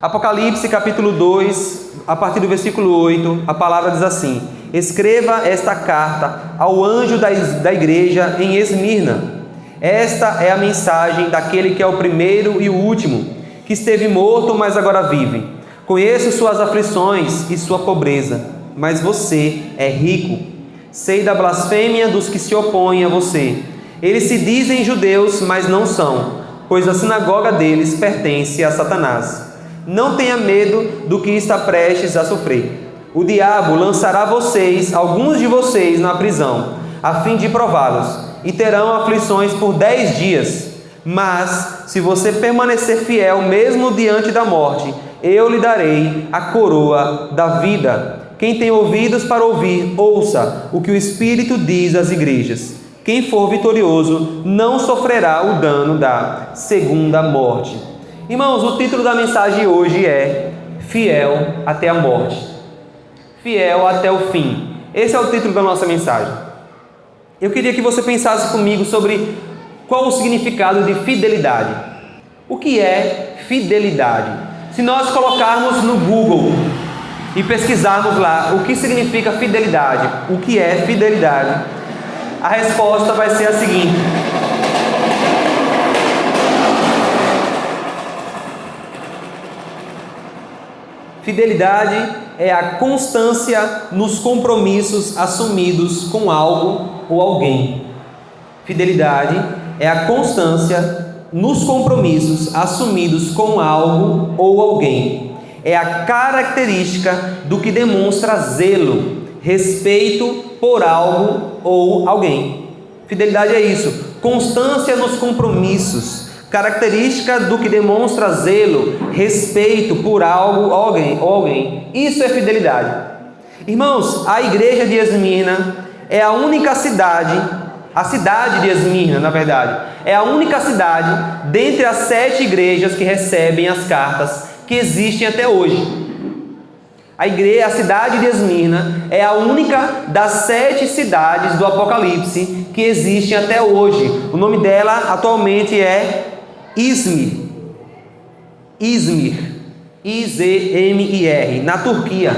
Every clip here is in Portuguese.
Apocalipse capítulo 2, a partir do versículo 8, a palavra diz assim: Escreva esta carta ao anjo da igreja em Esmirna. Esta é a mensagem daquele que é o primeiro e o último, que esteve morto, mas agora vive. Conheço suas aflições e sua pobreza, mas você é rico. Sei da blasfêmia dos que se opõem a você. Eles se dizem judeus, mas não são, pois a sinagoga deles pertence a Satanás. Não tenha medo do que está prestes a sofrer. O diabo lançará alguns de vocês, na prisão, a fim de prová-los, e terão aflições por 10 dias. Mas, se você permanecer fiel mesmo diante da morte, eu lhe darei a coroa da vida. Quem tem ouvidos para ouvir, ouça o que o Espírito diz às igrejas. Quem for vitorioso não sofrerá o dano da segunda morte. Irmãos, o título da mensagem hoje é Fiel até a morte. Fiel até o fim. Esse é o título da nossa mensagem. Eu queria que você pensasse comigo sobre qual o significado de fidelidade. O que é fidelidade? Se nós colocarmos no Google e pesquisarmos lá o que significa fidelidade, o que é fidelidade, a resposta vai ser a seguinte: fidelidade é a constância nos compromissos assumidos com algo ou alguém. Fidelidade é a constância nos compromissos assumidos com algo ou alguém. É a característica do que demonstra zelo, respeito por algo ou alguém. Fidelidade é isso, constância nos compromissos, característica do que demonstra zelo, respeito por algo ou alguém. Isso é fidelidade. Irmãos, a igreja de Esmirna é a única cidade, a cidade de Esmirna, na verdade, é a única cidade dentre as 7 igrejas que recebem as cartas que existem até hoje. A cidade de Esmirna é a única das 7 cidades do Apocalipse que existem até hoje. O nome dela atualmente é Izmir, I-Z-M-I-R, na Turquia,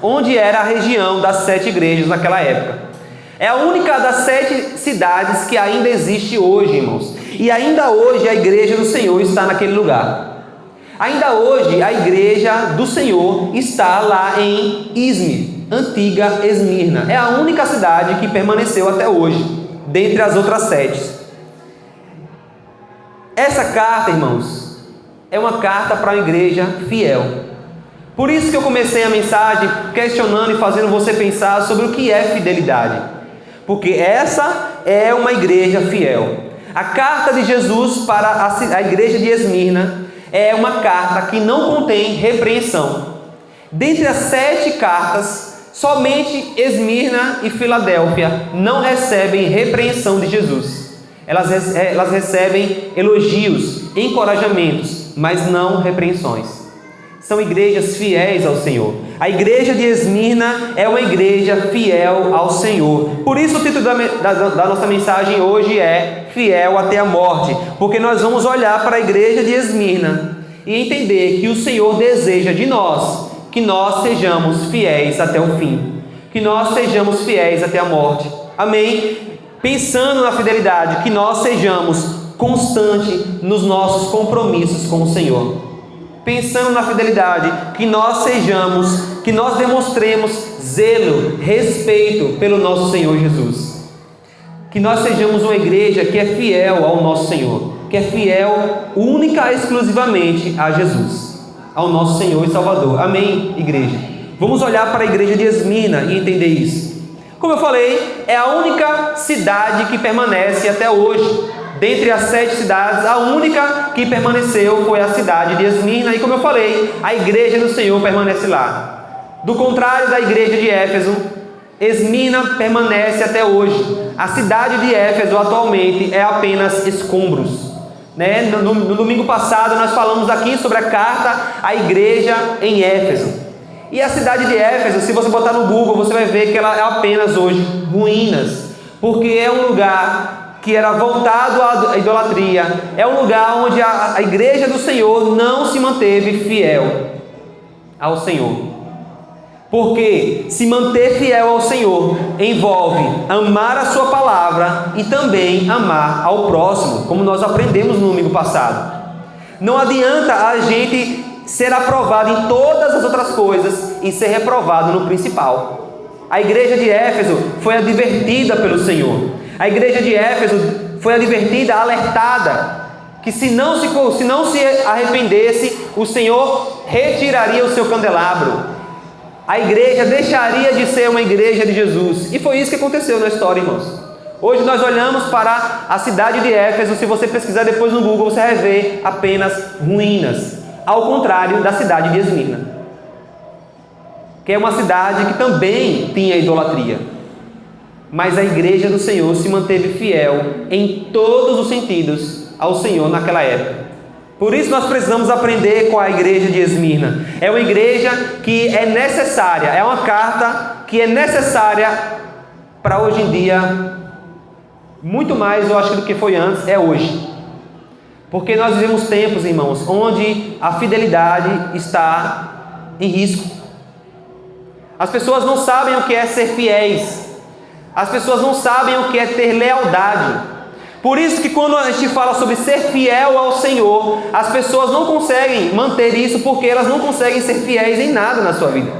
onde era a região das 7 igrejas naquela época. É a única das 7 cidades que ainda existe hoje, irmãos. E ainda hoje a igreja do Senhor está naquele lugar. Ainda hoje a igreja do Senhor está lá em Izmir, antiga Esmirna. É a única cidade que permaneceu até hoje, dentre as outras 7. Essa carta, irmãos, é uma carta para a igreja fiel. Por isso que eu comecei a mensagem questionando e fazendo você pensar sobre o que é fidelidade. Porque essa é uma igreja fiel. A carta de Jesus para a igreja de Esmirna é uma carta que não contém repreensão. Dentre as 7 cartas, somente Esmirna e Filadélfia não recebem repreensão de Jesus. Elas recebem elogios, encorajamentos, mas não repreensões. São igrejas fiéis ao Senhor. A igreja de Esmirna é uma igreja fiel ao Senhor. Por isso o título da nossa mensagem hoje é Fiel até a morte. Porque nós vamos olhar para a igreja de Esmirna e entender que o Senhor deseja de nós que nós sejamos fiéis até o fim. Que nós sejamos fiéis até a morte. Amém? Pensando na fidelidade, que nós sejamos constantes nos nossos compromissos com o Senhor. Pensando na fidelidade, que nós demonstremos zelo, respeito pelo nosso Senhor Jesus. Que nós sejamos uma igreja que é fiel ao nosso Senhor, que é fiel única e exclusivamente a Jesus, ao nosso Senhor e Salvador. Amém, igreja? Vamos olhar para a igreja de Esmirna e entender isso. Como eu falei, é a única cidade que permanece até hoje. Dentre as 7 cidades, a única que permaneceu foi a cidade de Esmirna. E como eu falei, a igreja do Senhor permanece lá. Do contrário da igreja de Éfeso, Esmirna permanece até hoje. A cidade de Éfeso atualmente é apenas escombros. No domingo passado nós falamos aqui sobre a carta à igreja em Éfeso. E a cidade de Éfeso, se você botar no Google, você vai ver que ela é apenas hoje ruínas, porque é um lugar que era voltado à idolatria, é um lugar onde a igreja do Senhor não se manteve fiel ao Senhor. Porque se manter fiel ao Senhor envolve amar a sua palavra e também amar ao próximo, como nós aprendemos no domingo passado. Não adianta a gente ser aprovado em todas as outras coisas e ser reprovado no principal. A igreja de Éfeso foi advertida pelo Senhor. A igreja de Éfeso foi advertida, alertada, que se não se arrependesse, o Senhor retiraria o seu candelabro. A igreja deixaria de ser uma igreja de Jesus. E foi isso que aconteceu na história, irmãos. Hoje nós olhamos para a cidade de Éfeso. Se você pesquisar depois no Google, você vai ver apenas ruínas, ao contrário da cidade de Esmirna, que é uma cidade que também tinha idolatria. Mas a igreja do Senhor se manteve fiel em todos os sentidos ao Senhor naquela época. Por isso nós precisamos aprender com a igreja de Esmirna. É uma igreja que é necessária, é uma carta que é necessária para hoje em dia, muito mais eu acho do que foi antes, é hoje. Porque nós vivemos tempos, irmãos, onde a fidelidade está em risco. As pessoas não sabem o que é ser fiéis. As pessoas não sabem o que é ter lealdade. Por isso que quando a gente fala sobre ser fiel ao Senhor, as pessoas não conseguem manter isso porque elas não conseguem ser fiéis em nada na sua vida.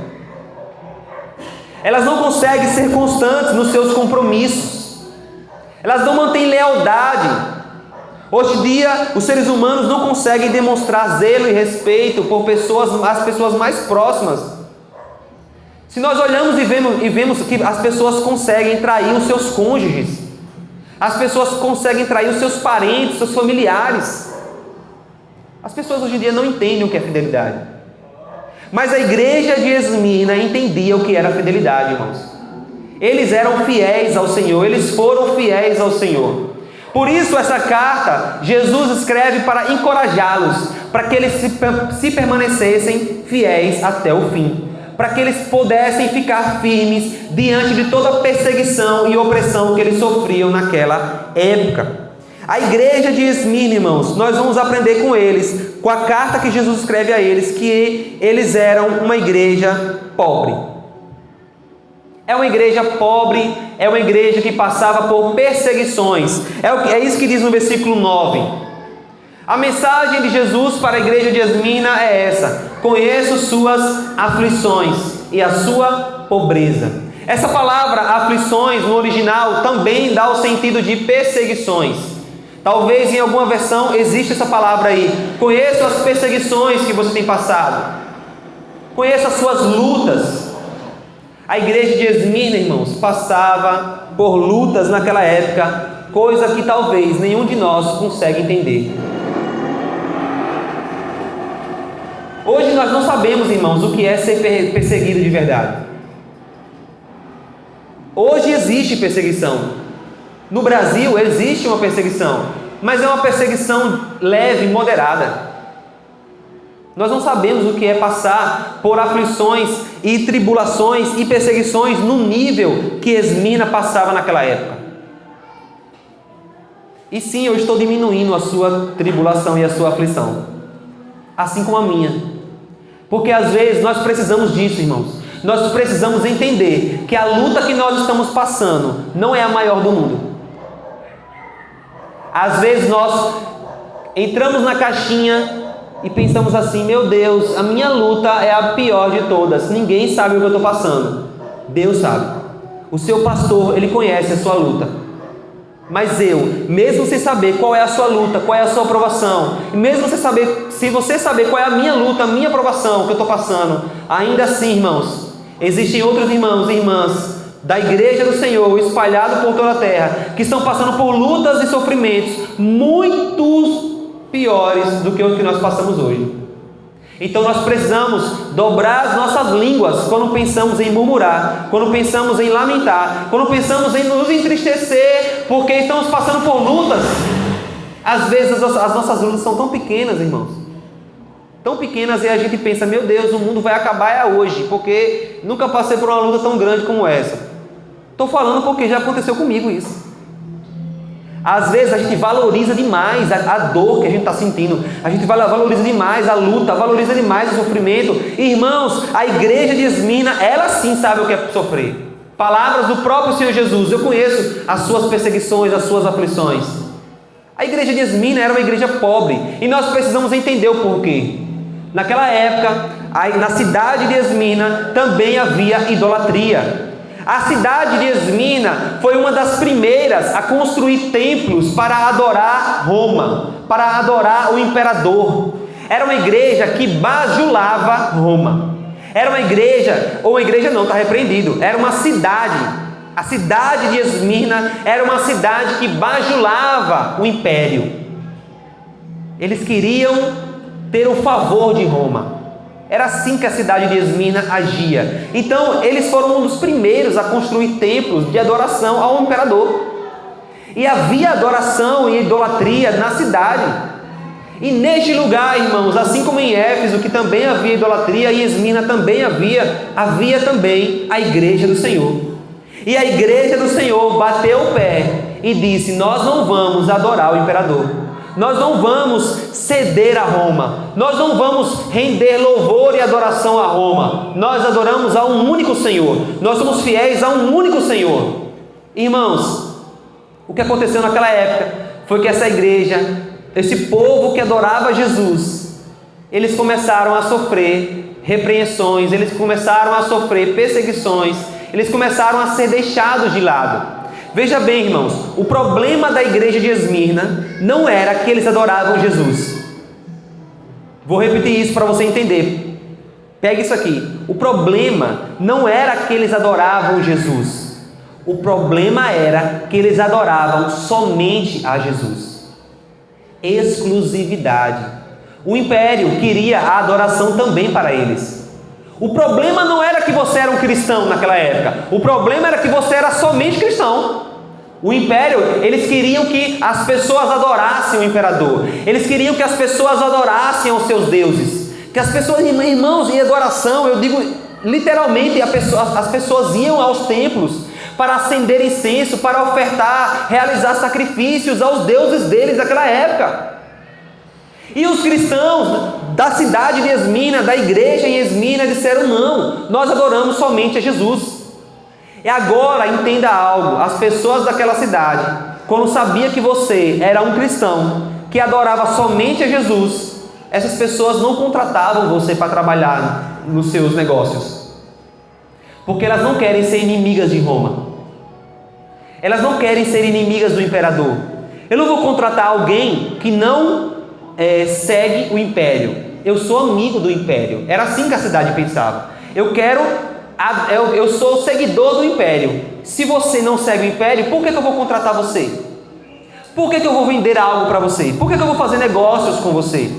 Elas não conseguem ser constantes nos seus compromissos. Elas não mantêm lealdade. Hoje em dia, os seres humanos não conseguem demonstrar zelo e respeito por as pessoas mais próximas. Se nós olhamos e vemos que as pessoas conseguem trair os seus cônjuges, as pessoas conseguem trair os seus parentes, seus familiares. As pessoas hoje em dia não entendem o que é fidelidade. Mas a igreja de Esmirna entendia o que era fidelidade, irmãos. Eles eram fiéis ao Senhor, eles foram fiéis ao Senhor. Por isso essa carta, Jesus escreve para encorajá-los, para que eles se permanecessem fiéis até o fim, para que eles pudessem ficar firmes diante de toda a perseguição e opressão que eles sofriam naquela época. A igreja de Esmirna, irmãos, nós vamos aprender com eles, com a carta que Jesus escreve a eles, que eles eram uma igreja pobre. É uma igreja pobre, é uma igreja que passava por perseguições. É isso que diz no versículo 9. A mensagem de Jesus para a igreja de Esmirna é essa: conheço suas aflições e a sua pobreza. Essa palavra aflições no original também dá o sentido de perseguições. Talvez em alguma versão exista essa palavra aí. Conheço as perseguições que você tem passado. Conheço as suas lutas. A igreja de Esmirna, irmãos, passava por lutas naquela época, coisa que talvez nenhum de nós consegue entender. Hoje nós não sabemos, irmãos, o que é ser perseguido de verdade. Hoje existe perseguição. No Brasil existe uma perseguição, mas é uma perseguição leve, moderada. Nós não sabemos o que é passar por aflições e tribulações e perseguições no nível que Esmirna passava naquela época. E sim, eu estou diminuindo a sua tribulação e a sua aflição, assim como a minha. Porque às vezes nós precisamos disso, irmãos. Nós precisamos entender que a luta que nós estamos passando não é a maior do mundo. Às vezes nós entramos na caixinha e pensamos assim: meu Deus, a minha luta é a pior de todas. Ninguém sabe o que eu estou passando. Deus sabe. O seu pastor, ele conhece a sua luta. Mas eu, mesmo sem saber qual é a sua luta, qual é a sua provação, e mesmo se você saber qual é a minha luta, a minha provação que eu estou passando, ainda assim, irmãos, existem outros irmãos e irmãs da igreja do Senhor, espalhados por toda a terra, que estão passando por lutas e sofrimentos muito piores do que o que nós passamos hoje. Então nós precisamos dobrar as nossas línguas quando pensamos em murmurar, quando pensamos em lamentar, quando pensamos em nos entristecer porque estamos passando por lutas. Às vezes as nossas lutas são tão pequenas, irmãos, tão pequenas, e a gente pensa: meu Deus, o mundo vai acabar hoje, porque nunca passei por uma luta tão grande como essa. Estou falando porque já aconteceu comigo isso. Às vezes a gente valoriza demais a dor que a gente está sentindo, a gente valoriza demais a luta, valoriza demais o sofrimento. Irmãos, a igreja de Esmirna, ela sim sabe o que é sofrer. Palavras do próprio Senhor Jesus: eu conheço as suas perseguições, as suas aflições. A igreja de Esmirna era uma igreja pobre, e nós precisamos entender o porquê. Naquela época, na cidade de Esmirna também havia idolatria. A cidade de Esmirna foi uma das primeiras a construir templos para adorar Roma, para adorar o imperador. Era uma igreja que bajulava Roma. Era uma igreja, ou uma igreja não, está repreendido, era uma cidade. A cidade de Esmirna era uma cidade que bajulava o império. Eles queriam ter o favor de Roma. Era assim que a cidade de Esmirna agia. Então, eles foram um dos primeiros a construir templos de adoração ao imperador. E havia adoração e idolatria na cidade. E neste lugar, irmãos, assim como em Éfeso, que também havia idolatria, e Esmirna também havia também a igreja do Senhor. E a igreja do Senhor bateu o pé e disse: nós não vamos adorar o imperador. Nós não vamos ceder a Roma. Nós não vamos render louvor e adoração a Roma. Nós adoramos a um único Senhor. Nós somos fiéis a um único Senhor. Irmãos, o que aconteceu naquela época foi que essa igreja, esse povo que adorava Jesus, eles começaram a sofrer repreensões, eles começaram a sofrer perseguições, eles começaram a ser deixados de lado. Veja bem, irmãos, o problema da igreja de Esmirna não era que eles adoravam Jesus. Vou repetir isso para você entender. Pega isso aqui. O problema não era que eles adoravam Jesus. O problema era que eles adoravam somente a Jesus. Exclusividade. O império queria a adoração também para eles. O problema não era que você era um cristão naquela época. O problema era que você era somente cristão. O império, eles queriam que as pessoas adorassem o imperador. Eles queriam que as pessoas adorassem aos seus deuses. Que as pessoas, irmãos, em adoração, eu digo literalmente, as pessoas iam aos templos para acender incenso, para ofertar, realizar sacrifícios aos deuses deles daquela época. E os cristãos da cidade de Esmirna, da igreja em Esmirna, disseram: não, nós adoramos somente a Jesus. E agora entenda algo: as pessoas daquela cidade, quando sabia que você era um cristão que adorava somente a Jesus, essas pessoas não contratavam você para trabalhar nos seus negócios, porque elas não querem ser inimigas de Roma, elas não querem ser inimigas do imperador. Eu não vou contratar alguém que não segue o império. Eu sou amigo do império. Era assim que a cidade pensava. Eu sou seguidor do império. Se você não segue o império, por que eu vou contratar você? Por que eu vou vender algo para você? Por que eu vou fazer negócios com você?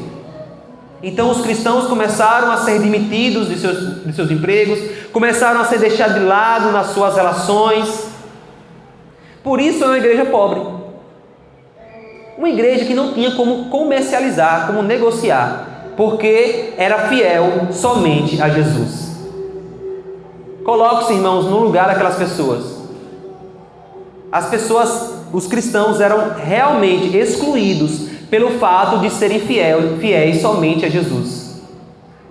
Então os cristãos começaram a ser demitidos de seus empregos, começaram a ser deixados de lado nas suas relações. Por isso é uma igreja pobre. Uma igreja que não tinha como comercializar, como negociar, porque era fiel somente a Jesus. Coloque-se, irmãos, no lugar daquelas pessoas. As pessoas, os cristãos, eram realmente excluídos pelo fato de serem fiéis somente a Jesus.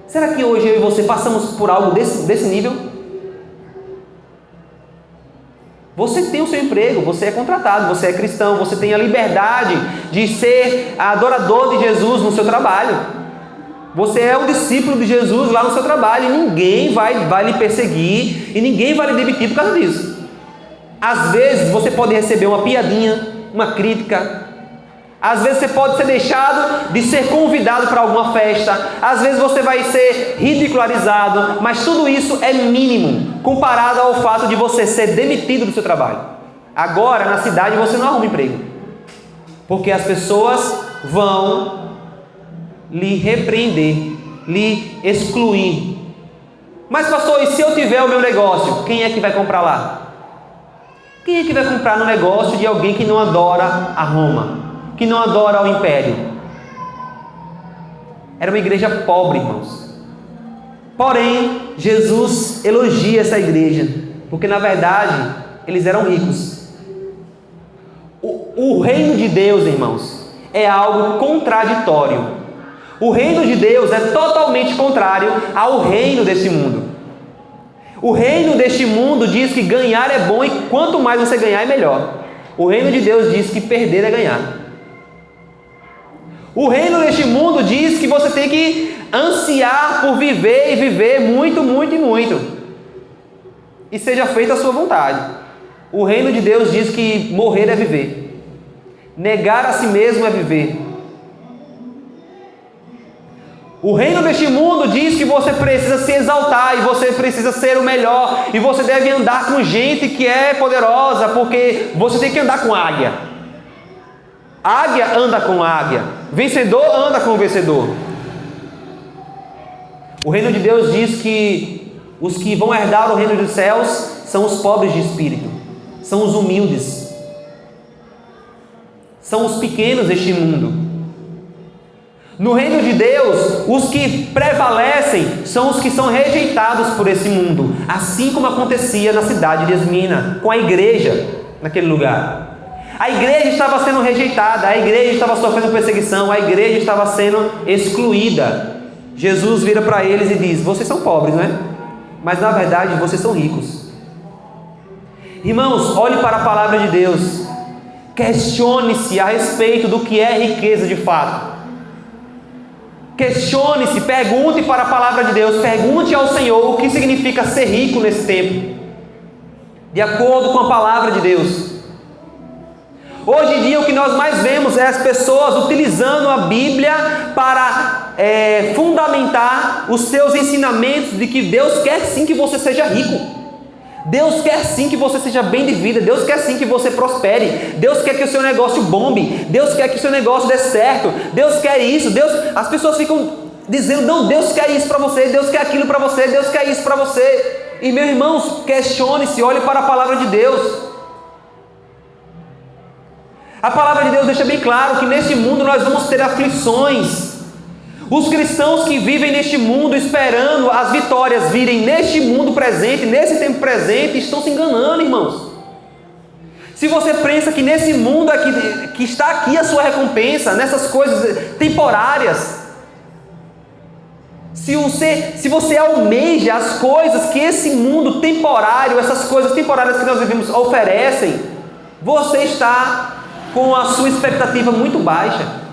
Será que hoje eu e você passamos por algo desse nível? Você tem o seu emprego, você é contratado, você é cristão, você tem a liberdade de ser adorador de Jesus no seu trabalho. Você é um discípulo de Jesus lá no seu trabalho e ninguém vai lhe perseguir e ninguém vai lhe demitir por causa disso. Às vezes você pode receber uma piadinha, uma crítica. Às vezes você pode ser deixado de ser convidado para alguma festa. Às vezes você vai ser ridicularizado. Mas tudo isso é mínimo comparado ao fato de você ser demitido do seu trabalho. Agora, na cidade, você não arruma emprego, porque as pessoas vão lhe repreender, lhe excluir. Mas pastor, e se eu tiver o meu negócio, quem é que vai comprar lá? Quem é que vai comprar no negócio de alguém que não adora a Roma, que não adora ao império? Era uma igreja pobre, irmãos. Porém, Jesus elogia essa igreja, porque na verdade eles eram ricos. O reino de Deus, irmãos, é algo contraditório. O reino de Deus é totalmente contrário ao reino deste mundo. O reino deste mundo diz que ganhar é bom e quanto mais você ganhar é melhor. O reino de Deus diz que perder é ganhar. O reino deste mundo diz que você tem que ansiar por viver e viver muito, muito e muito. E seja feita a sua vontade. O reino de Deus diz que morrer é viver. Negar a si mesmo é viver. O reino deste mundo diz que você precisa se exaltar e você precisa ser o melhor e você deve andar com gente que é poderosa, porque você tem que andar com águia. Águia anda com águia. Vencedor anda com vencedor. O reino de Deus diz que os que vão herdar o reino dos céus são os pobres de espírito, são os humildes, são os pequenos deste mundo. No reino de Deus, os que prevalecem são os que são rejeitados por esse mundo, assim como acontecia na cidade de Esmina, com a igreja naquele lugar. A igreja estava sendo rejeitada, a igreja estava sofrendo perseguição, a igreja estava sendo excluída. Jesus vira para eles e diz: vocês são pobres, não é? Mas na verdade vocês são ricos. Irmãos, olhe para a palavra de Deus. Questione-se a respeito do que é riqueza de fato. Questione-se, pergunte para a palavra de Deus, pergunte ao Senhor o que significa ser rico nesse tempo, de acordo com a palavra de Deus. Hoje em dia o que nós mais vemos é as pessoas utilizando a Bíblia para fundamentar os seus ensinamentos de que Deus quer sim que você seja rico. Deus quer sim que você seja bem de vida. Deus quer sim que você prospere. Deus quer que o seu negócio bombe. Deus quer que o seu negócio dê certo. Deus quer isso. As pessoas ficam dizendo: não, Deus quer isso para você, Deus quer aquilo para você, Deus quer isso para você. E meus irmãos, questione-se, olhe para a palavra de Deus. A palavra de Deus deixa bem claro que neste mundo nós vamos ter aflições. Os cristãos que vivem neste mundo esperando as vitórias virem neste mundo presente, nesse tempo presente, estão se enganando, irmãos. Se você pensa que nesse mundo aqui, que está aqui a sua recompensa, nessas coisas temporárias, se você almeja as coisas que esse mundo temporário, essas coisas temporárias que nós vivemos oferecem, você está com a sua expectativa muito baixa.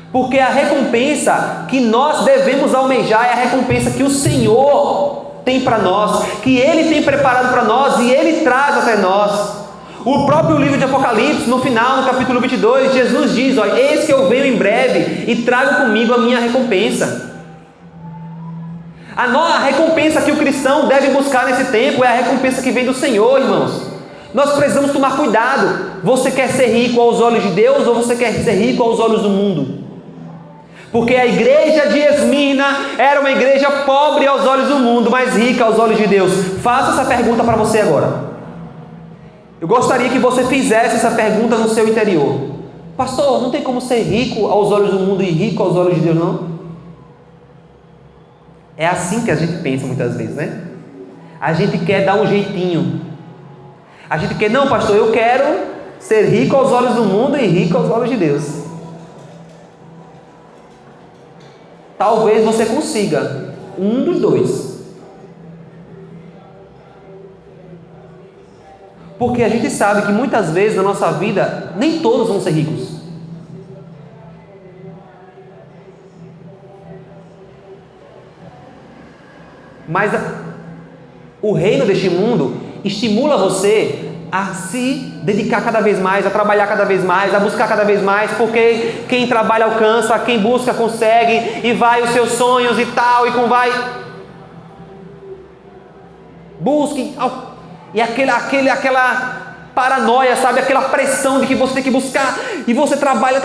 Porque a recompensa que nós devemos almejar é a recompensa que o Senhor tem para nós, que Ele tem preparado para nós e Ele traz até nós. O próprio livro de Apocalipse, no final, no capítulo 22, Jesus diz: olha, eis que eu venho em breve e trago comigo a minha recompensa. A recompensa que o cristão deve buscar nesse tempo é a recompensa que vem do Senhor, irmãos. Nós precisamos tomar cuidado. Você quer ser rico aos olhos de Deus ou você quer ser rico aos olhos do mundo? Porque a igreja de Esmina era uma igreja pobre aos olhos do mundo, mas rica aos olhos de Deus. Faça essa pergunta para você agora. Eu gostaria que você fizesse essa pergunta no seu interior. Pastor, não tem como ser rico aos olhos do mundo e rico aos olhos de Deus, não? É assim que a gente pensa muitas vezes, né? A gente quer dar um jeitinho. A gente quer: não, pastor, eu quero ser rico aos olhos do mundo e rico aos olhos de Deus. Talvez você consiga um dos dois. Porque a gente sabe que muitas vezes na nossa vida, nem todos vão ser ricos. Mas o reino deste mundo estimula você a se dedicar cada vez mais, a trabalhar cada vez mais, a buscar cada vez mais, porque quem trabalha alcança, quem busca consegue, e vai os seus sonhos e tal, e como vai, busque, e aquela paranoia, sabe, aquela pressão de que você tem que buscar, e você trabalha.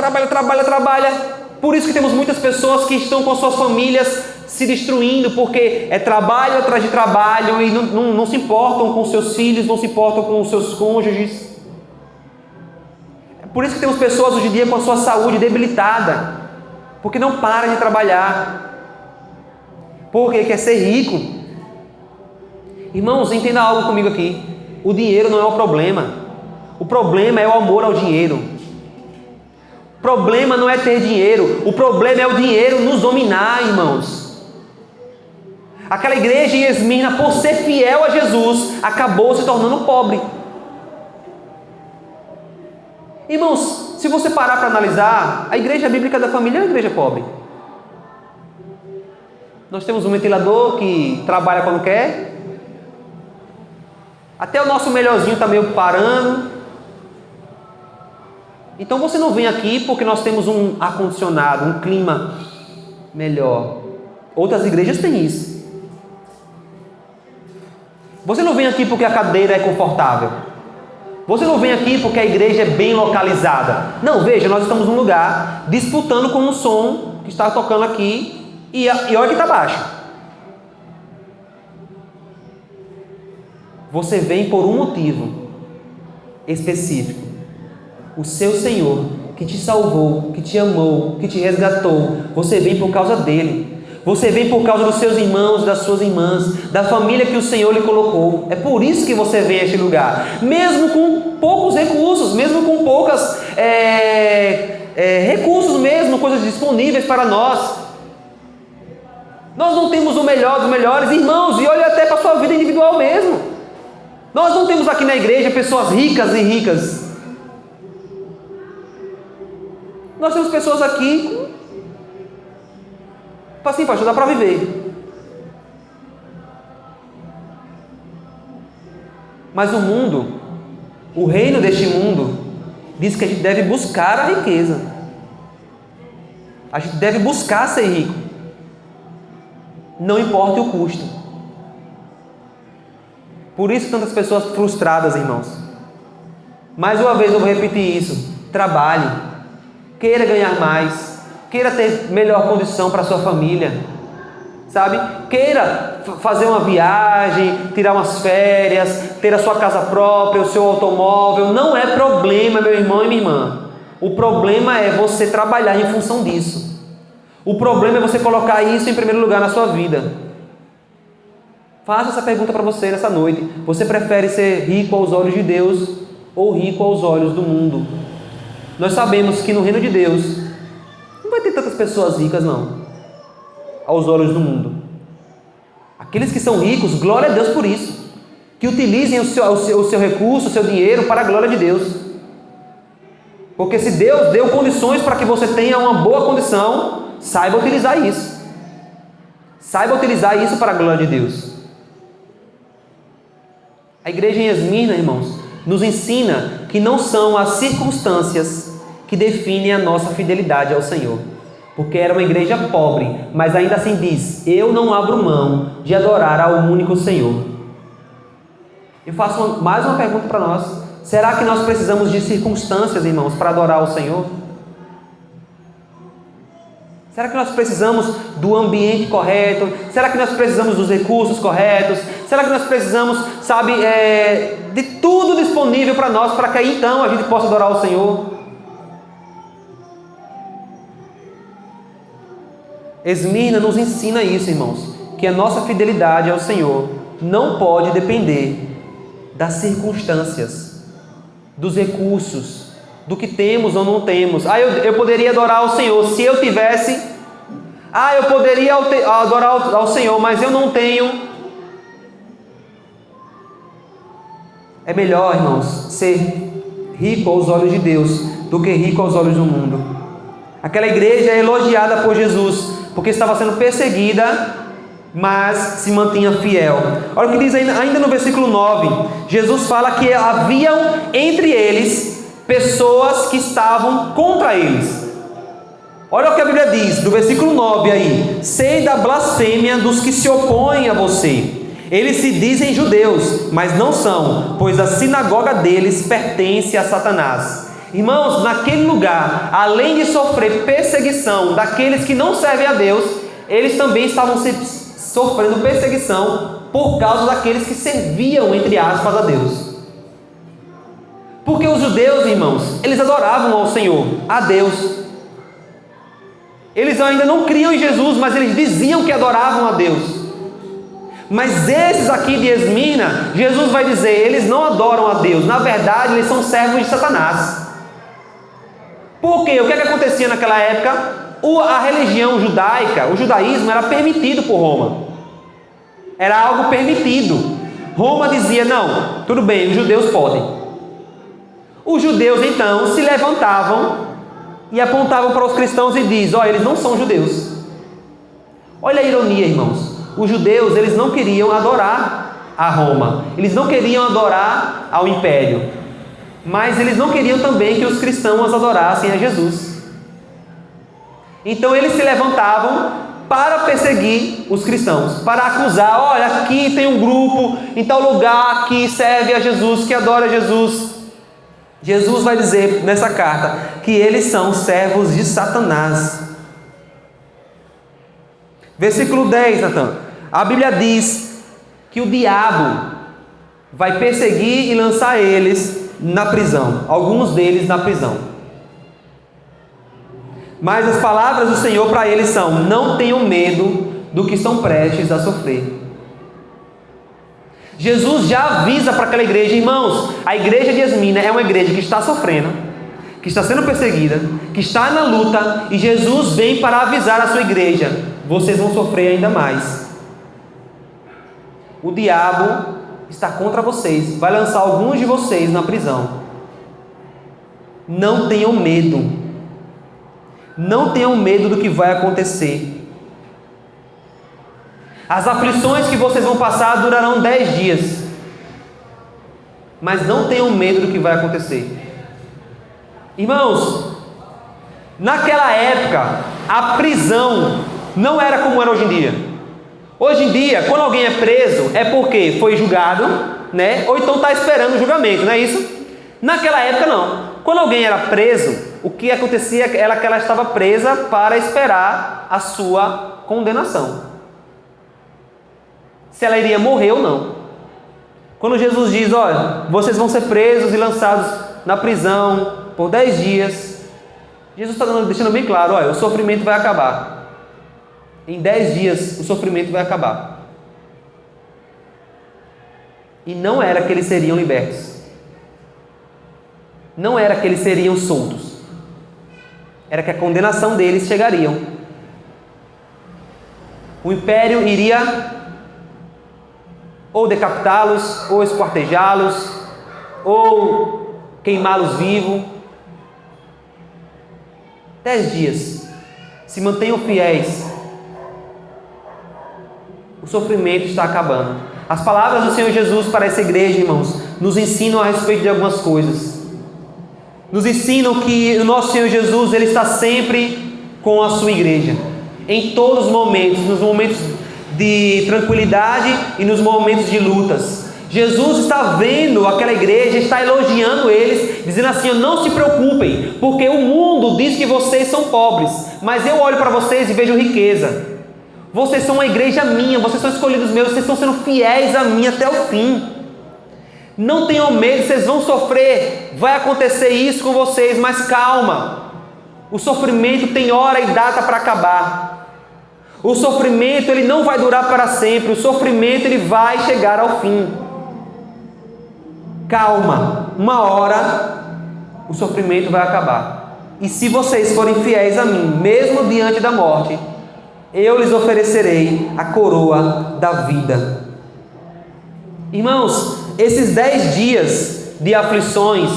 Por isso que temos muitas pessoas que estão com suas famílias se destruindo, porque é trabalho atrás de trabalho e não se importam com seus filhos, não se importam com os seus cônjuges. Por isso que temos pessoas hoje em dia com a sua saúde debilitada, porque não para de trabalhar, porque quer ser rico. Irmãos, entenda algo comigo aqui: o dinheiro não é o problema. O problema é o amor ao dinheiro. O problema não é ter dinheiro. O problema é o dinheiro nos dominar, irmãos. Aquela igreja em Esmirna, por ser fiel a Jesus, acabou se tornando pobre. Irmãos, se você parar para analisar, a igreja bíblica da família é uma igreja pobre. Nós temos um ventilador que trabalha quando quer. Até o nosso melhorzinho está meio parando. Então você não vem aqui porque nós temos um ar-condicionado, um clima melhor. Outras igrejas têm isso. Você não vem aqui porque a cadeira é confortável. Você não vem aqui porque a igreja é bem localizada. Não, veja, nós estamos num lugar disputando com um som que está tocando aqui e olha que está baixo. Você vem por um motivo específico. O seu Senhor, que te salvou, que te amou, que te resgatou, você vem por causa dele. Você vem por causa dos seus irmãos, das suas irmãs, da família que o Senhor lhe colocou. É por isso que você vem a este lugar. Mesmo com poucos recursos, mesmo com poucas recursos mesmo, coisas disponíveis para nós. Nós não temos o melhor dos melhores, irmãos, e olha até para a sua vida individual mesmo. Nós não temos aqui na igreja pessoas ricas e ricas. Nós temos pessoas aqui assim, pastor, dá para viver. Mas o mundo, o reino deste mundo, diz que a gente deve buscar a riqueza. A gente deve buscar ser rico. Não importa o custo. Por isso tantas pessoas frustradas, irmãos. Mais uma vez eu vou repetir isso. Trabalhe. Queira ganhar mais. Queira ter melhor condição para a sua família, sabe? Queira fazer uma viagem, tirar umas férias, ter a sua casa própria, o seu automóvel. Não é problema, meu irmão e minha irmã. O problema é você trabalhar em função disso. O problema é você colocar isso em primeiro lugar na sua vida. Faça essa pergunta para você nessa noite. Você prefere ser rico aos olhos de Deus ou rico aos olhos do mundo? Nós sabemos que no reino de Deus não vai ter tantas pessoas ricas, não, aos olhos do mundo. Aqueles que são ricos, glória a Deus por isso, que utilizem o seu recurso, o seu dinheiro para a glória de Deus. Porque se Deus deu condições para que você tenha uma boa condição, saiba utilizar isso. Saiba utilizar isso para a glória de Deus. A igreja em Esmirna, irmãos, nos ensina que não são as circunstâncias que definem a nossa fidelidade ao Senhor. Porque era uma igreja pobre, mas ainda assim diz: eu não abro mão de adorar ao único Senhor. Eu faço mais uma pergunta para nós. Será que nós precisamos de circunstâncias, irmãos, para adorar o Senhor? Será que nós precisamos do ambiente correto? Será que nós precisamos dos recursos corretos? Será que nós precisamos, sabe, de tudo disponível para nós, para que aí então a gente possa adorar o Senhor? Esmirna nos ensina isso, irmãos, que a nossa fidelidade ao Senhor não pode depender das circunstâncias, dos recursos, do que temos ou não temos. Eu poderia adorar ao Senhor se eu tivesse. Eu poderia adorar ao Senhor, mas eu não tenho. É melhor, irmãos, ser rico aos olhos de Deus do que rico aos olhos do mundo. Aquela igreja é elogiada por Jesus porque estava sendo perseguida, mas se mantinha fiel. Olha o que diz ainda no versículo 9. Jesus fala que haviam entre eles pessoas que estavam contra eles. Olha o que a Bíblia diz, do versículo 9 aí: sei da blasfêmia dos que se opõem a você. Eles se dizem judeus, mas não são, pois a sinagoga deles pertence a Satanás. Irmãos, naquele lugar, além de sofrer perseguição daqueles que não servem a Deus, eles também estavam sofrendo perseguição por causa daqueles que serviam, entre aspas, a Deus. Porque os judeus, irmãos, eles adoravam ao Senhor, a Deus. Eles ainda não criam em Jesus, mas eles diziam que adoravam a Deus. Mas esses aqui de Esmina, Jesus vai dizer, eles não adoram a Deus. Na verdade, eles são servos de Satanás. Por quê? O que acontecia naquela época? A religião judaica, o judaísmo era permitido por Roma. Era algo permitido. Roma dizia, não, tudo bem, os judeus podem. Os judeus então se levantavam e apontavam para os cristãos e diz, olha, eles não são judeus. Olha a ironia, irmãos. Os judeus, eles não queriam adorar a Roma. Eles não queriam adorar ao império. Mas eles não queriam também que os cristãos adorassem a Jesus. Então eles se levantavam para perseguir os cristãos, para acusar, olha, aqui tem um grupo em tal lugar que serve a Jesus, que adora Jesus. Jesus vai dizer nessa carta que eles são servos de Satanás. Versículo 10, Natan. A Bíblia diz que o diabo vai perseguir e lançar eles na prisão, alguns deles na prisão. Mas as palavras do Senhor para eles são: não tenham medo do que estão prestes a sofrer. Jesus já avisa para aquela igreja, irmãos, a igreja de Esmina é uma igreja que está sofrendo, que está sendo perseguida, que está na luta, e Jesus vem para avisar a sua igreja: vocês vão sofrer ainda mais. O diabo está contra vocês, vai lançar alguns de vocês na prisão. Não tenham medo. Não tenham medo do que vai acontecer. As aflições que vocês vão passar durarão 10 dias. Mas não tenham medo do que vai acontecer. Irmãos, naquela época, a prisão não era como era hoje em dia. Hoje em dia, quando alguém é preso, é porque foi julgado, né? Ou então está esperando o julgamento, não é isso? Naquela época não. Quando alguém era preso, o que acontecia era que ela estava presa para esperar a sua condenação. Se ela iria morrer ou não. Quando Jesus diz, olha, vocês vão ser presos e lançados na prisão por 10 dias, Jesus está deixando bem claro, olha, o sofrimento vai acabar. Em 10 dias o sofrimento vai acabar. E não era que eles seriam libertos. Não era que eles seriam soltos. Era que a condenação deles chegaria. O império iria ou decapitá-los, ou esquartejá-los, ou queimá-los vivos. 10 dias. Se mantenham fiéis. O sofrimento está acabando. As palavras do Senhor Jesus para essa igreja, irmãos, nos ensinam a respeito de algumas coisas. Nos ensinam que o nosso Senhor Jesus, Ele está sempre com a sua igreja. Em todos os momentos, nos momentos de tranquilidade e nos momentos de lutas. Jesus está vendo aquela igreja, está elogiando eles, dizendo assim, não se preocupem, porque o mundo diz que vocês são pobres, mas eu olho para vocês e vejo riqueza. Vocês são uma igreja minha, vocês são escolhidos meus, vocês estão sendo fiéis a mim até o fim. Não tenham medo, vocês vão sofrer, vai acontecer isso com vocês, mas calma. O sofrimento tem hora e data para acabar. O sofrimento ele não vai durar para sempre, o sofrimento ele vai chegar ao fim. Calma, uma hora o sofrimento vai acabar. E se vocês forem fiéis a mim, mesmo diante da morte, eu lhes oferecerei a coroa da vida. Irmãos, esses 10 dias de aflições,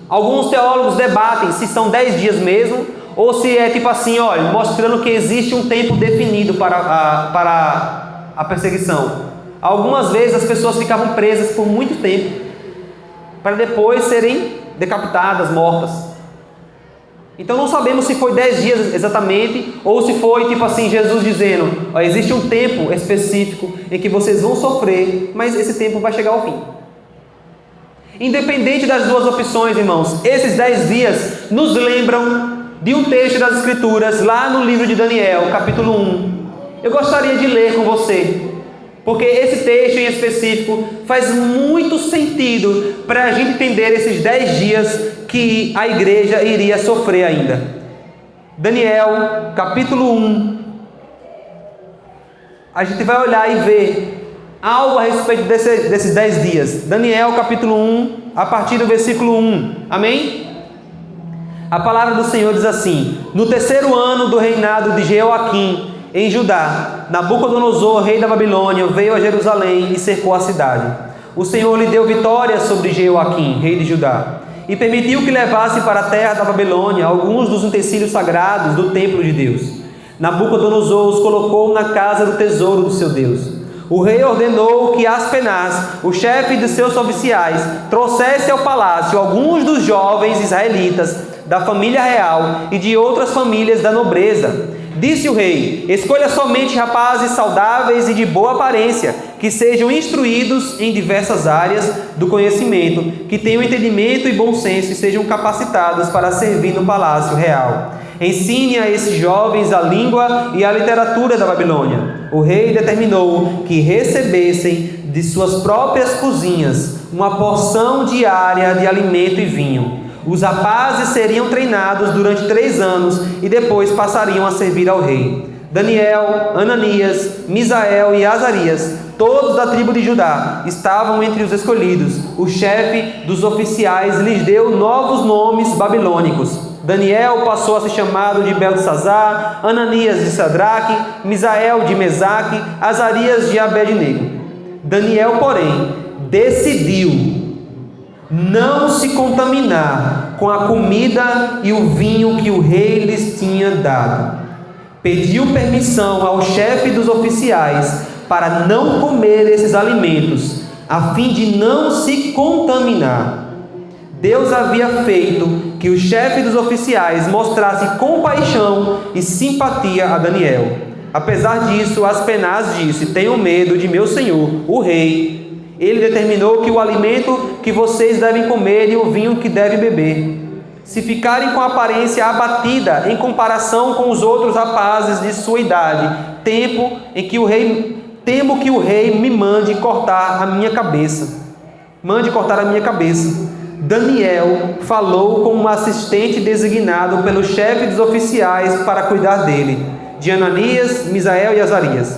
alguns teólogos debatem se são 10 dias mesmo, ou se é tipo assim, olha, mostrando que existe um tempo definido para a perseguição. Algumas vezes as pessoas ficavam presas por muito tempo, para depois serem decapitadas, mortas. Então não sabemos se foi 10 dias exatamente, ou se foi tipo assim, Jesus dizendo, ó, existe um tempo específico em que vocês vão sofrer, mas esse tempo vai chegar ao fim. Independente das duas opções, irmãos, esses 10 dias nos lembram de um texto das Escrituras, lá no livro de Daniel, capítulo 1. Eu gostaria de ler com você, porque esse texto em específico faz muito sentido para a gente entender esses 10 dias que a igreja iria sofrer ainda. Daniel, capítulo 1. A gente vai olhar e ver algo a respeito desses 10 dias. Daniel capítulo 1, a partir do versículo 1. Amém? A palavra do Senhor diz assim: no terceiro ano do reinado de Jeoaquim, em Judá, Nabucodonosor, rei da Babilônia, veio a Jerusalém e cercou a cidade. O Senhor lhe deu vitória sobre Jeoaquim, rei de Judá, e permitiu que levasse para a terra da Babilônia alguns dos utensílios sagrados do templo de Deus. Nabucodonosor os colocou na casa do tesouro do seu Deus. O rei ordenou que Aspenaz, o chefe de seus oficiais, trouxesse ao palácio alguns dos jovens israelitas da família real e de outras famílias da nobreza. Disse o rei: escolha somente rapazes saudáveis e de boa aparência, que sejam instruídos em diversas áreas do conhecimento, que tenham entendimento e bom senso e sejam capacitados para servir no palácio real. Ensine a esses jovens a língua e a literatura da Babilônia. O rei determinou que recebessem de suas próprias cozinhas uma porção diária de alimento e vinho. Os rapazes seriam treinados durante 3 anos e depois passariam a servir ao rei. Daniel, Ananias, Misael e Azarias, todos da tribo de Judá, estavam entre os escolhidos. O chefe dos oficiais lhes deu novos nomes babilônicos. Daniel passou a ser chamado de Beltesazar, Ananias de Sadraque, Misael de Mesaque, Azarias de Abednego. Daniel, porém, decidiu não se contaminar com a comida e o vinho que o rei lhes tinha dado. Pediu permissão ao chefe dos oficiais para não comer esses alimentos, a fim de não se contaminar. Deus havia feito que o chefe dos oficiais mostrasse compaixão e simpatia a Daniel. Apesar disso, Aspenaz disse: tenham medo de meu senhor, o rei. Ele determinou que o alimento que vocês devem comer e o vinho que devem beber. Se ficarem com a aparência abatida em comparação com os outros rapazes de sua idade, temo que o rei me mande cortar a minha cabeça. Daniel falou com um assistente designado pelo chefe dos oficiais para cuidar dele, de Ananias, Misael e Azarias.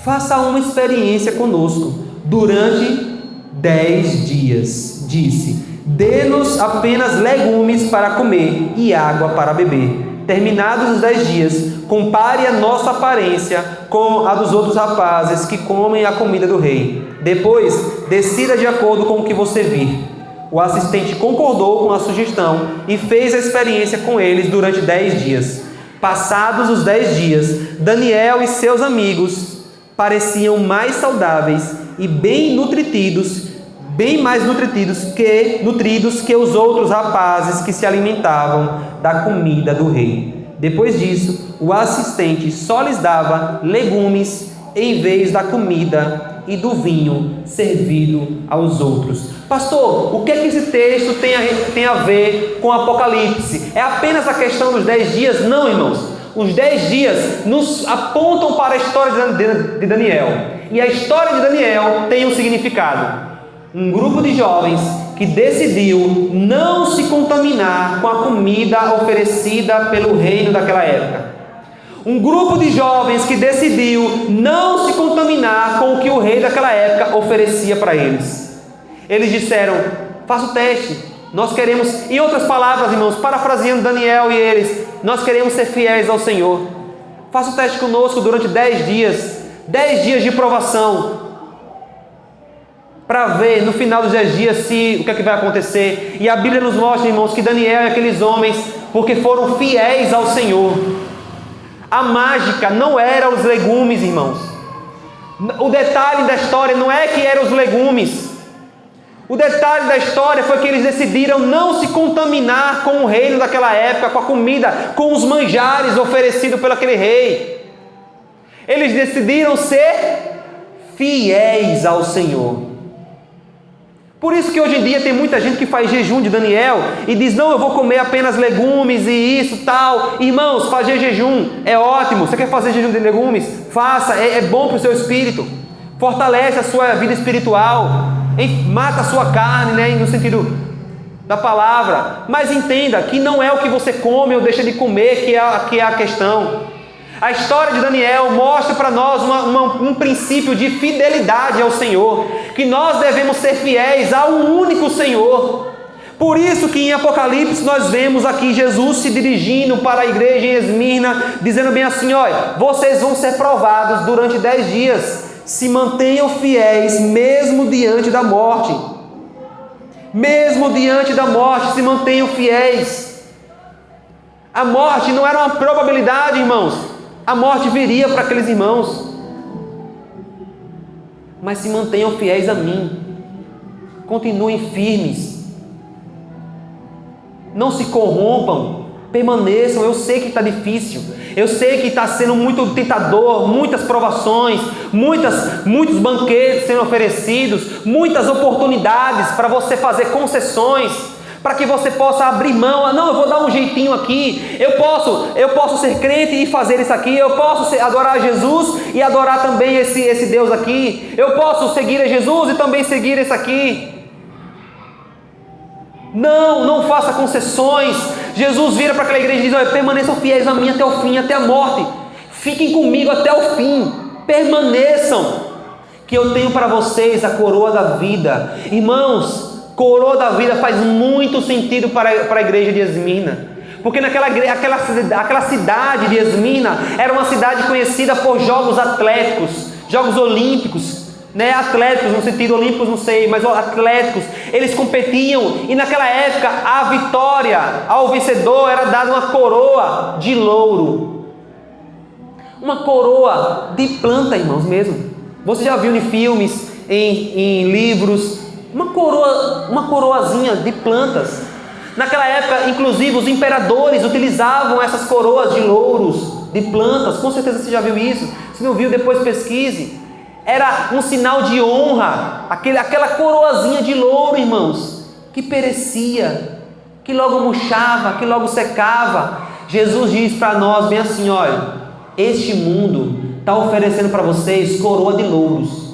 Faça uma experiência conosco durante 10 dias, disse. Dê-nos apenas legumes para comer e água para beber. Terminados os 10 dias, compare a nossa aparência com a dos outros rapazes que comem a comida do rei. Depois, decida de acordo com o que você vir. O assistente concordou com a sugestão e fez a experiência com eles durante 10 dias. Passados os 10 dias, Daniel e seus amigos pareciam mais saudáveis e bem mais nutridos que os outros rapazes que se alimentavam da comida do rei. Depois disso, o assistente só lhes dava legumes em vez da comida e do vinho servido aos outros. Pastor, o que é que esse texto tem a ver com Apocalipse? É apenas a questão dos 10 dias? Não, irmãos. Os 10 dias nos apontam para a história de Daniel. E a história de Daniel tem um significado. Um grupo de jovens que decidiu não se contaminar com a comida oferecida pelo reino daquela época. Um grupo de jovens que decidiu não se contaminar com o que o rei daquela época oferecia para eles. Eles disseram: faça o teste. Nós queremos, em outras palavras, irmãos, parafraseando Daniel e eles, nós queremos ser fiéis ao Senhor. Faça o teste conosco durante 10 dias. 10 dias de provação, para ver no final dos 10 dias o que é que vai acontecer. E a Bíblia nos mostra, irmãos, que Daniel e aqueles homens, porque foram fiéis ao Senhor. A mágica não era os legumes, irmãos. O detalhe da história não é que eram os legumes. O detalhe da história foi que eles decidiram não se contaminar com o reino daquela época, com a comida, com os manjares oferecidos pelo aquele rei. Eles decidiram ser fiéis ao Senhor. Por isso que hoje em dia tem muita gente que faz jejum de Daniel e diz: não, eu vou comer apenas legumes e isso, tal. Irmãos, fazer jejum é ótimo. Você quer fazer jejum de legumes? Faça, é bom para o seu espírito. Fortalece a sua vida espiritual. Mata a sua carne, né, no sentido da palavra. Mas entenda que não é o que você come ou deixa de comer que é a questão. A história de Daniel mostra para nós um princípio de fidelidade ao Senhor, que nós devemos ser fiéis ao único Senhor. Por isso que em Apocalipse nós vemos aqui Jesus se dirigindo para a igreja em Esmirna, dizendo bem assim: olha, vocês vão ser provados durante 10 dias, se mantenham fiéis mesmo diante da morte. Mesmo diante da morte, se mantenham fiéis. A morte não era uma probabilidade, irmãos. A morte viria para aqueles irmãos. Mas se mantenham fiéis a mim. Continuem firmes. Não se corrompam. Permaneçam. Eu sei que está difícil. Eu sei que está sendo muito tentador. Muitas provações. Muitos banquetes sendo oferecidos. Muitas oportunidades para você fazer concessões, para que você possa abrir mão. Não, eu vou dar um jeitinho aqui. Eu posso ser crente e fazer isso aqui. Eu posso adorar Jesus e adorar também esse Deus aqui. Eu posso seguir a Jesus e também seguir esse aqui. Não faça concessões. Jesus vira para aquela igreja e diz: olha, permaneçam fiéis a mim até o fim, até a morte. Fiquem comigo até o fim. Permaneçam, que eu tenho para vocês a coroa da vida. Irmãos, coroa da vida faz muito sentido para a igreja de Esmirna, porque aquela cidade de Esmirna era uma cidade conhecida por jogos atléticos, jogos olímpicos, né? Atléticos no sentido olímpicos, não sei, mas atléticos. Eles competiam e naquela época a vitória ao vencedor era dada uma coroa de louro, uma coroa de planta, irmãos, mesmo. Você já viu em filmes, em livros, uma coroazinha de plantas. Naquela época, inclusive, os imperadores utilizavam essas coroas de louros, de plantas. Com certeza você já viu isso. Se não viu, depois pesquise. Era um sinal de honra, aquela coroazinha de louro, irmãos, que perecia, que logo murchava, que logo secava. Jesus diz para nós bem assim: olha, este mundo está oferecendo para vocês coroa de louros.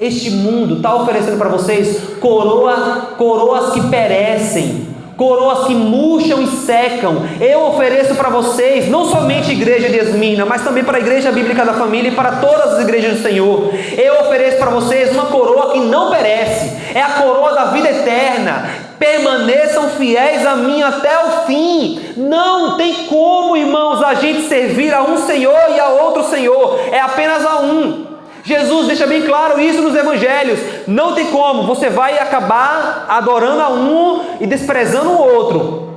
Este mundo está oferecendo para vocês coroas que perecem, coroas que murcham e secam. Eu ofereço para vocês, não somente a igreja de Esmirna, mas também para a igreja bíblica da família e para todas as igrejas do Senhor. Eu ofereço para vocês uma coroa que não perece, é a coroa da vida eterna. Permaneçam fiéis a mim até o fim. Não tem como, irmãos, a gente servir a um Senhor e a outro Senhor, é apenas a um. Jesus deixa bem claro isso nos evangelhos. Não tem como, você vai acabar adorando a um e desprezando o outro.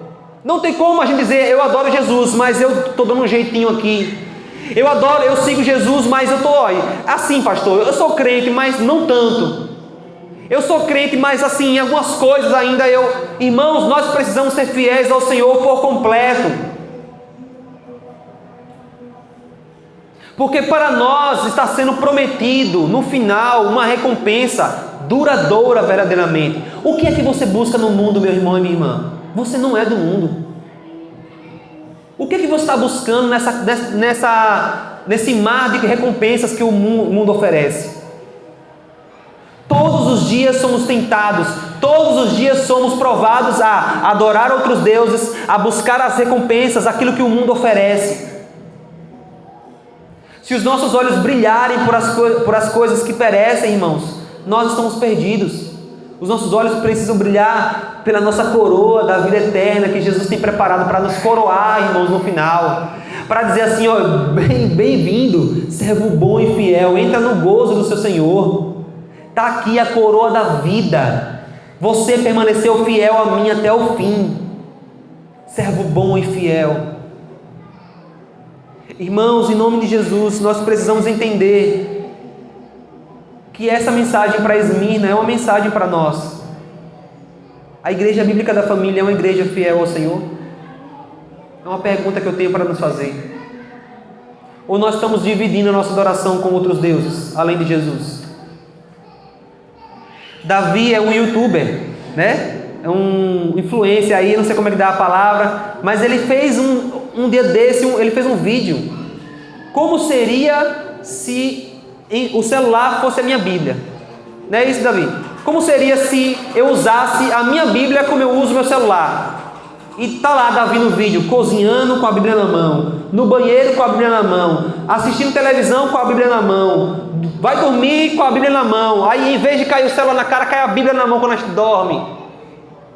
Não tem como a gente dizer: eu adoro Jesus, mas eu estou dando um jeitinho aqui. Eu sigo Jesus, mas eu estou assim, pastor, eu sou crente, mas não tanto. Eu sou crente, mas assim, em algumas coisas ainda Irmãos, nós precisamos ser fiéis ao Senhor por completo. Porque para nós está sendo prometido no final uma recompensa duradoura verdadeiramente. O que é que você busca no mundo, meu irmão e minha irmã? Você não é do mundo. O que é que você está buscando nesse mar de recompensas que o mundo oferece? Todos os dias somos tentados, todos os dias somos provados a adorar outros deuses, a buscar as recompensas, aquilo que o mundo oferece. Se os nossos olhos brilharem por as coisas que perecem, irmãos, nós estamos perdidos. Os nossos olhos precisam brilhar pela nossa coroa da vida eterna que Jesus tem preparado para nos coroar, irmãos, no final. Para dizer assim: ó, bem-vindo, servo bom e fiel, entra no gozo do seu Senhor. Está aqui a coroa da vida. Você permaneceu fiel a mim até o fim. Servo bom e fiel. Irmãos, em nome de Jesus, nós precisamos entender que essa mensagem para Esmirna é uma mensagem para nós. A igreja bíblica da família é uma igreja fiel ao Senhor? É uma pergunta que eu tenho para nos fazer. Ou nós estamos dividindo a nossa adoração com outros deuses, além de Jesus? Davi é um youtuber, né? É um influencer aí, não sei como é que dá a palavra, mas ele fez um dia desse, ele fez um vídeo. Como seria se o celular fosse a minha Bíblia? Não é isso, Davi? Como seria se eu usasse a minha Bíblia como eu uso o meu celular? E tá lá Davi no vídeo, cozinhando com a Bíblia na mão, no banheiro com a Bíblia na mão, assistindo televisão com a Bíblia na mão, vai dormir com a Bíblia na mão, aí em vez de cair o celular na cara, cai a Bíblia na mão quando a gente dorme.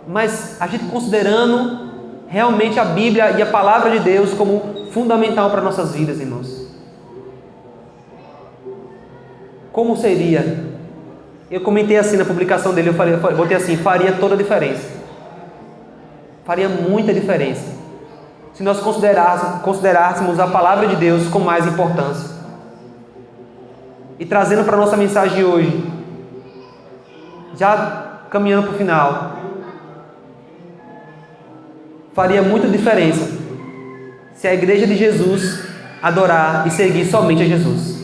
Mas a gente considerando realmente a Bíblia e a Palavra de Deus como fundamental para nossas vidas, irmãos. Como seria? Eu comentei assim na publicação dele, eu botei assim, faria toda a diferença. Faria muita diferença se nós considerássemos a Palavra de Deus com mais importância. E trazendo para a nossa mensagem de hoje, já caminhando para o final, faria muita diferença se a Igreja de Jesus adorar e seguir somente a Jesus.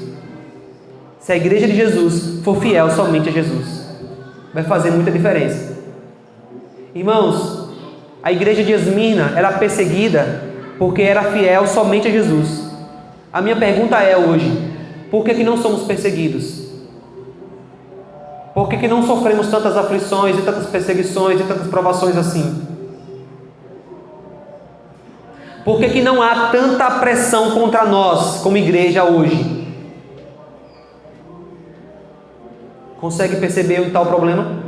Se a Igreja de Jesus for fiel somente a Jesus, vai fazer muita diferença. Irmãos, a igreja de Esmirna era perseguida porque era fiel somente a Jesus. A minha pergunta é hoje, por que não somos perseguidos? Por que não sofremos tantas aflições e tantas perseguições e tantas provações assim? Por que não há tanta pressão contra nós como igreja hoje? Consegue perceber o tal problema?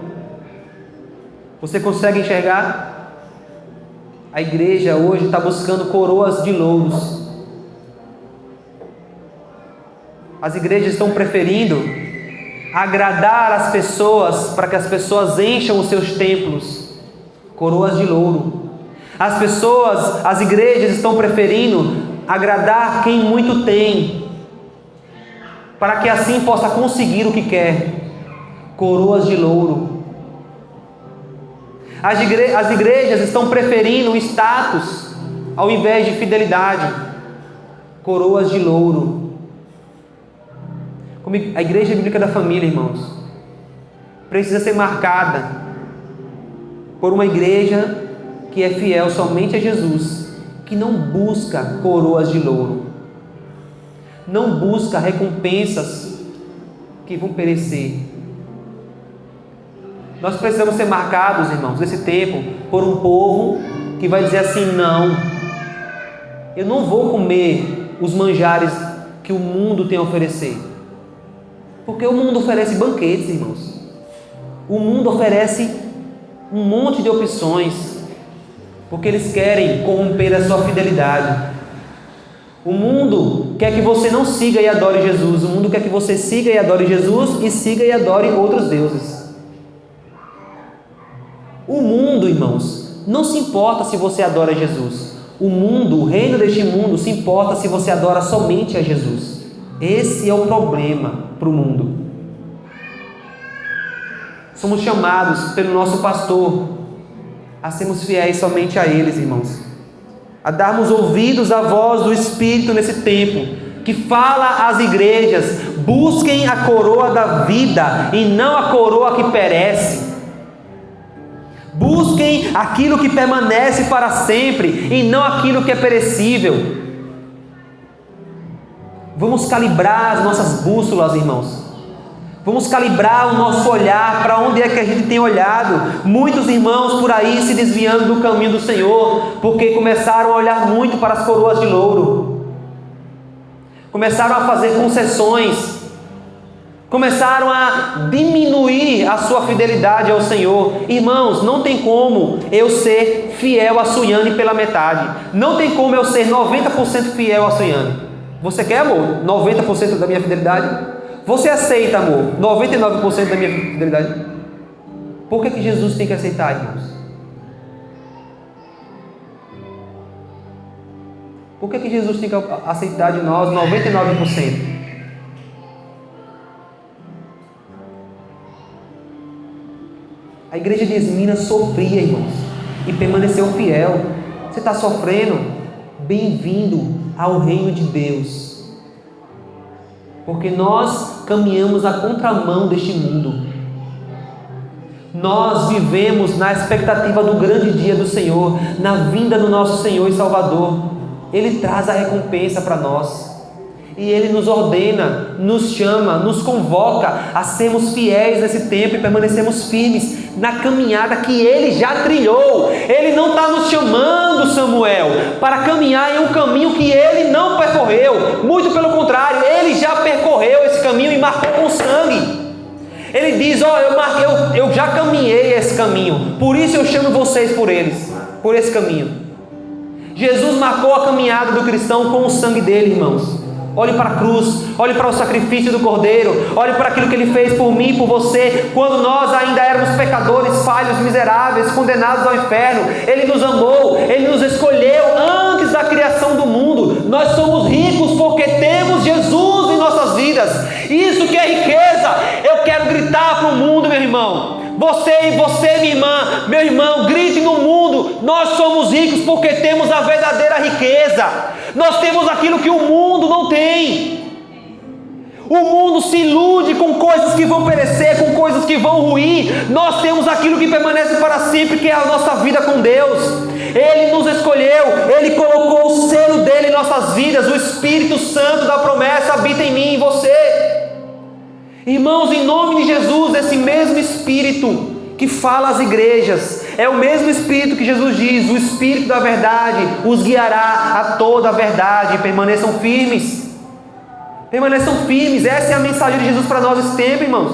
Você consegue enxergar? A igreja hoje está buscando coroas de louros. As igrejas estão preferindo agradar as pessoas para que as pessoas encham os seus templos. Coroas de louro. As igrejas estão preferindo agradar quem muito tem, para que assim possa conseguir o que quer. Coroas de louro. As igrejas estão preferindo status ao invés de fidelidade. Coroas de louro. A Igreja Bíblica da Família, irmãos, precisa ser marcada por uma igreja que é fiel somente a Jesus, que não busca coroas de louro, não busca recompensas que vão perecer. Nós precisamos ser marcados, irmãos, nesse tempo, por um povo que vai dizer assim: não, eu não vou comer os manjares que o mundo tem a oferecer. Porque o mundo oferece banquetes, irmãos. O mundo oferece um monte de opções, porque eles querem corromper a sua fidelidade. O mundo quer que você não siga e adore Jesus. O mundo quer que você siga e adore Jesus e siga e adore outros deuses. O mundo, irmãos, não se importa se você adora Jesus. O mundo, o reino deste mundo, se importa se você adora somente a Jesus. Esse é o problema para o mundo. Somos chamados pelo nosso pastor a sermos fiéis somente a eles, irmãos. A darmos ouvidos à voz do Espírito nesse tempo, que fala às igrejas: busquem a coroa da vida e não a coroa que perece. Busquem aquilo que permanece para sempre e não aquilo que é perecível. Vamos calibrar as nossas bússolas, irmãos. Vamos calibrar o nosso olhar, para onde é que a gente tem olhado. Muitos irmãos por aí se desviando do caminho do Senhor, porque começaram a olhar muito para as coroas de louro. Começaram a fazer concessões. Começaram a diminuir a sua fidelidade ao Senhor. Irmãos, não tem como eu ser fiel a Suiane pela metade. Não tem como eu ser 90% fiel a Suiane. Você quer, amor, 90% da minha fidelidade? Você aceita, amor, 99% da minha fidelidade? Por que Jesus tem que aceitar, irmãos? Por que Jesus tem que aceitar de nós 99%? A igreja de Esmirna sofria, irmãos, e permaneceu fiel. Você está sofrendo? Bem-vindo ao reino de Deus. Porque nós caminhamos na contramão deste mundo. Nós vivemos na expectativa do grande dia do Senhor, na vinda do nosso Senhor e Salvador. Ele traz a recompensa para nós. E Ele nos ordena, nos chama, nos convoca a sermos fiéis nesse tempo e permanecermos firmes, na caminhada que Ele já trilhou. Ele não está nos chamando, Samuel, para caminhar em um caminho que Ele não percorreu. Muito pelo contrário, Ele já percorreu esse caminho e marcou com sangue. Ele diz, eu já caminhei esse caminho, por isso eu chamo vocês por esse caminho. Jesus marcou a caminhada do cristão com o sangue dele, irmãos. Olhe para a cruz, olhe para o sacrifício do Cordeiro, olhe para aquilo que Ele fez por mim e por você, quando nós ainda éramos pecadores, falhos, miseráveis, condenados ao inferno. Ele nos amou, Ele nos escolheu antes da criação do mundo. Nós somos ricos porque temos Jesus em nossas vidas. Isso que é riqueza. Eu quero gritar para o mundo, meu irmão. Você, minha irmã, meu irmão, grite no mundo: nós somos ricos porque temos a verdadeira riqueza. Nós temos aquilo que o mundo não tem. O mundo se ilude com coisas que vão perecer, com coisas que vão ruir. Nós temos aquilo que permanece para sempre, que é a nossa vida com Deus. Ele nos escolheu, Ele colocou o selo dele em nossas vidas. O Espírito Santo da promessa habita em mim e em você. Irmãos, em nome de Jesus, esse mesmo Espírito que fala às igrejas, é o mesmo Espírito que Jesus diz: o Espírito da verdade os guiará a toda a verdade. Permaneçam firmes. Permaneçam firmes. Essa é a mensagem de Jesus para nós esse tempo, irmãos.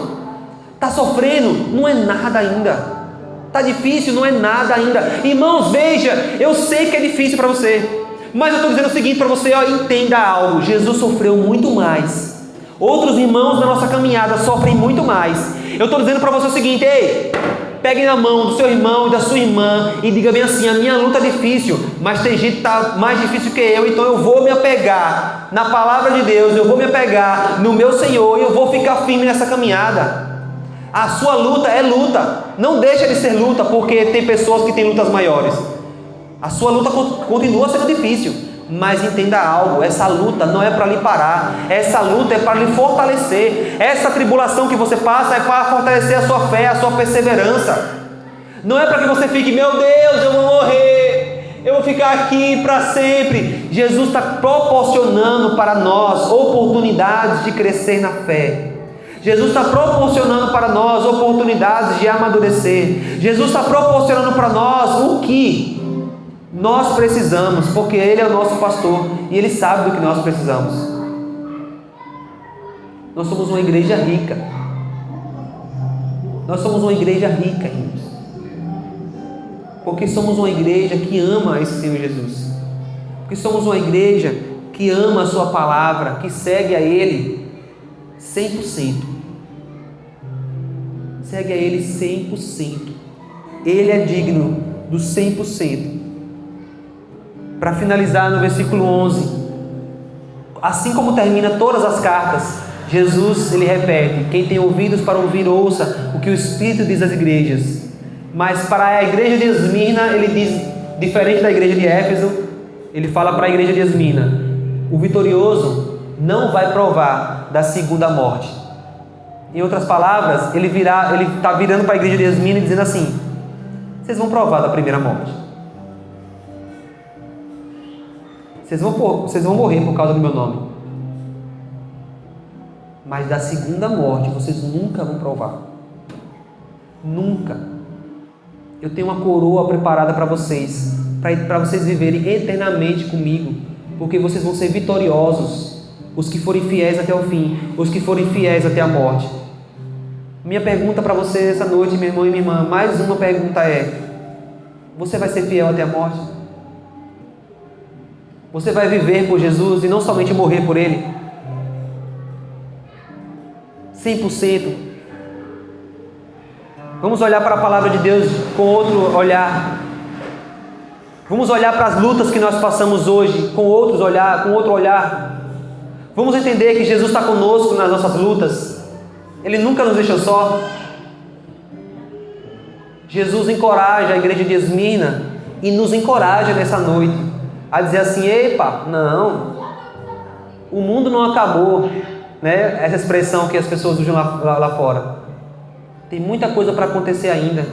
Está sofrendo? Não é nada ainda. Está difícil? Não é nada ainda. Irmãos, veja, eu sei que é difícil para você, mas eu estou dizendo o seguinte para você, entenda algo: Jesus sofreu muito mais. Outros irmãos da nossa caminhada sofrem muito mais. Eu estou dizendo para você o seguinte: ei, pegue na mão do seu irmão e da sua irmã e diga bem assim: a minha luta é difícil, mas tem gente que está mais difícil que eu, então eu vou me apegar na palavra de Deus, eu vou me apegar no meu Senhor e eu vou ficar firme nessa caminhada. A sua luta é luta, não deixa de ser luta, porque tem pessoas que têm lutas maiores. A sua luta continua sendo difícil, mas entenda algo: essa luta não é para lhe parar, essa luta é para lhe fortalecer. Essa tribulação que você passa é para fortalecer a sua fé, a sua perseverança. Não é para que você fique: meu Deus, eu vou morrer, eu vou ficar aqui para sempre. Jesus está proporcionando para nós oportunidades de crescer na fé. Jesus está proporcionando para nós oportunidades de amadurecer. Jesus está proporcionando para nós o que nós precisamos, porque Ele é o nosso pastor e Ele sabe do que nós precisamos. Nós somos uma igreja rica. Nós somos uma igreja rica, irmãos, porque somos uma igreja que ama esse Senhor Jesus, porque somos uma igreja que ama a sua palavra, que segue a Ele 100%. Segue a Ele 100%. Ele é digno do 100%. Para finalizar, no versículo 11, assim como termina todas as cartas, Jesus, Ele repete: quem tem ouvidos para ouvir, ouça o que o Espírito diz às igrejas. Mas para a igreja de Esmirna, Ele diz, diferente da igreja de Éfeso, Ele fala para a igreja de Esmirna: o vitorioso não vai provar da segunda morte. Em outras palavras, Ele está virando para a igreja de Esmirna e dizendo assim: vocês vão provar da primeira morte. Vocês vão morrer por causa do meu nome, mas da segunda morte vocês nunca vão provar. Nunca. Eu tenho uma coroa preparada para vocês, para vocês viverem eternamente comigo, porque vocês vão ser vitoriosos, os que forem fiéis até o fim, os que forem fiéis até a morte. Minha pergunta para você essa noite, meu irmão e minha irmã, mais uma pergunta é: você vai ser fiel até a morte? Você vai viver por Jesus e não somente morrer por Ele? 100%. Vamos olhar para a palavra de Deus com outro olhar. Vamos olhar para as lutas que nós passamos hoje com outro olhar. Vamos entender que Jesus está conosco nas nossas lutas. Ele nunca nos deixou só. Jesus encoraja a igreja de Esmirna e nos encoraja nessa noite a dizer assim: epa, não, o mundo não acabou, né? Essa expressão que as pessoas usam lá fora. Tem muita coisa para acontecer ainda.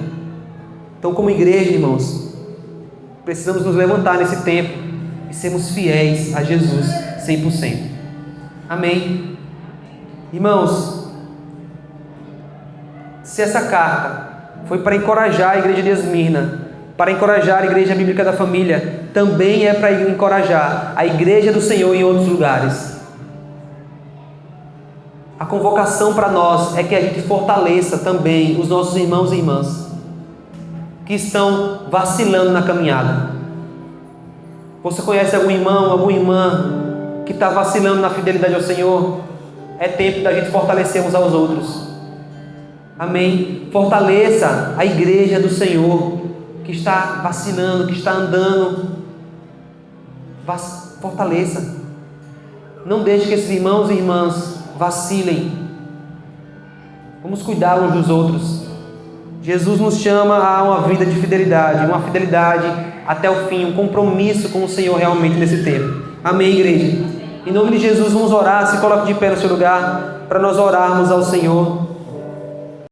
Então, como igreja, irmãos, precisamos nos levantar nesse tempo e sermos fiéis a Jesus 100%. Amém? Irmãos, se essa carta foi para encorajar a igreja de Esmirna, para encorajar a igreja bíblica da família, também é para encorajar a igreja do Senhor em outros lugares. A convocação para nós é que a gente fortaleça também os nossos irmãos e irmãs que estão vacilando na caminhada. Você conhece algum irmão, alguma irmã que está vacilando na fidelidade ao Senhor? É tempo da gente fortalecer uns aos outros. Amém? Fortaleça a igreja do Senhor que está vacilando, que está andando. Fortaleça. Não deixe que esses irmãos e irmãs vacilem. Vamos cuidar uns dos outros. Jesus nos chama a uma vida de fidelidade, uma fidelidade até o fim, um compromisso com o Senhor realmente nesse tempo. Amém, igreja? Em nome de Jesus, vamos orar. Se coloque de pé no seu lugar para nós orarmos ao Senhor.